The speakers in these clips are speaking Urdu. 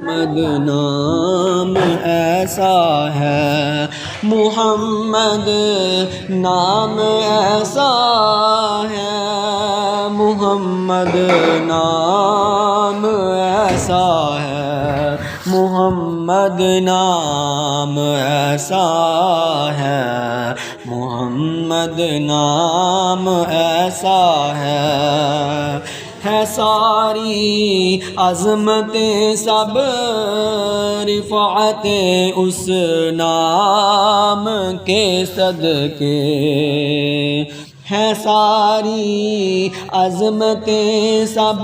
محمد نام ایسا ہے، محمد نام ایسا ہے، محمد نام ایسا ہے، محمد نام ایسا ہے، محمد نام ایسا ہے ساری عظمتیں سب رفعت اس نام کے صدقے، ہے ساری عظمتیں سب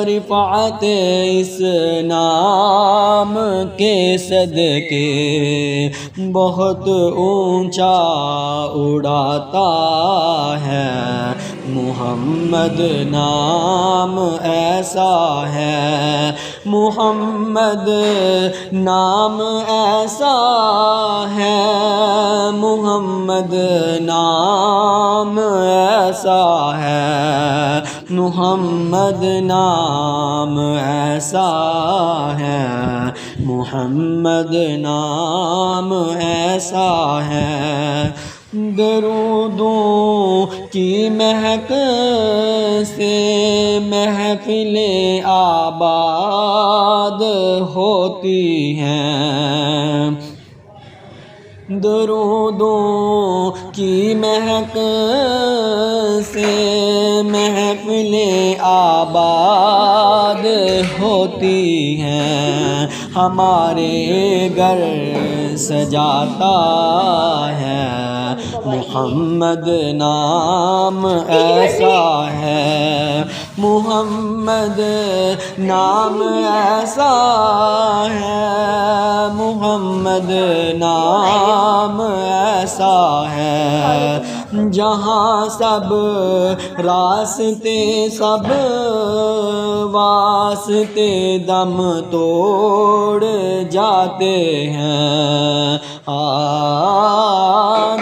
رفعت اس نام کے صدقے، بہت اونچا اڑاتا ہے محمد نام ایسا ہے، محمد نام ایسا ہے، محمد نام ایسا ہے، محمد نام ایسا ہے، محمد نام ایسا ہے، درودوں کی مہک سے محفلیں آباد ہوتی ہیں، درودوں کی مہک سے محفلیں آباد ہوتی ہیں، ہمارے گھر سجاتا ہے محمد نام ایسا ہے، محمد نام ایسا ہے، محمد نام ایسا ہے، جہاں سب راستے سب واسطے دم توڑ جاتے ہیں،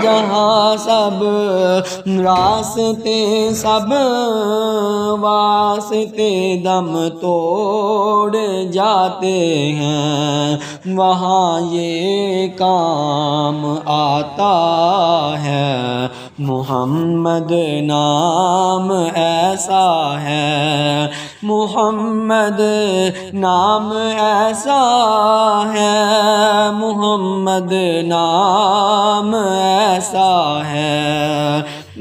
جہاں سب راستے سب واسطے دم توڑ جاتے ہیں، وہاں یہ کام آتا ہے محمد نام ایسا ہے، محمد نام ایسا ہے، محمد نام ایسا ہے،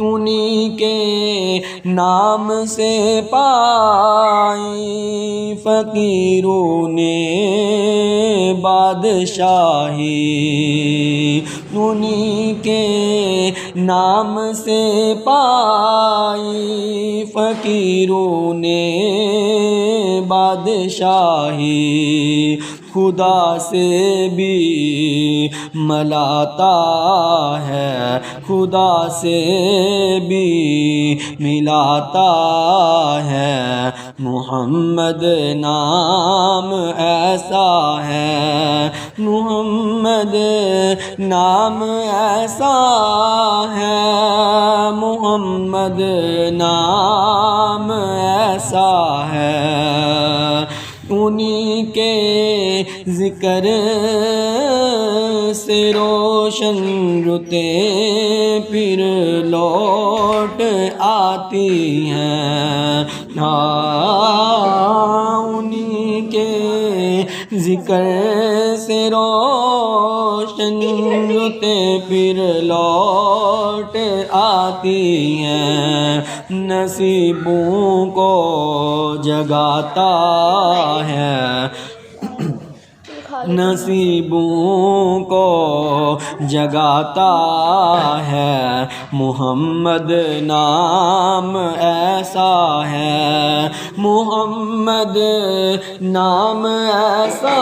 انہی کے نام سے پائی فقیروں نے بادشاہی، انہی کے نام سے پائی فقیروں نے بادشاہی، خدا سے بھی ملاتا ہے، خدا سے بھی ملاتا ہے، محمد نام ایسا ہے، محمد نام ایسا ہے، محمد نام ایسا ہے، انہی کے ذکر سے روشن رتیں پھر لوٹ آتی ہیں، انہی کے ذکر سے روشن رتیں پھر لوٹ آتی ہیں، نصیبوں کو جگاتا ہے، نصیبوں کو جگاتا ہے، محمد نام ایسا ہے، محمد نام ایسا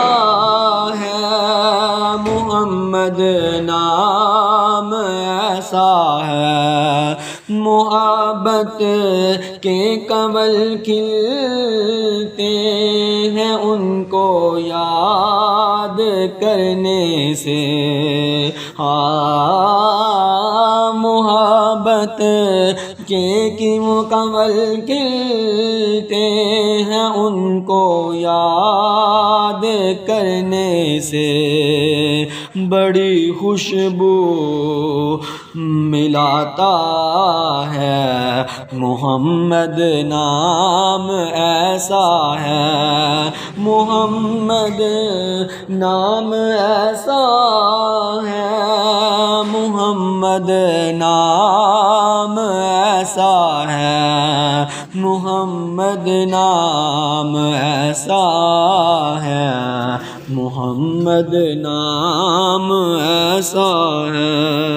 ہے، محمد نام ایسا ہے، محبت کے کنول کھلتے ہیں ان کو یاد کرنے سے، محبت محبت کے کی مکمل کھلتے ہیں ان کو یاد کرنے سے بڑی خوشبو ملاتا ہے محمد نام ایسا ہے محمد نام ایسا ہے محمد نام ایسا ہے محمد نام ایسا ہے محمد نام ایسا ہے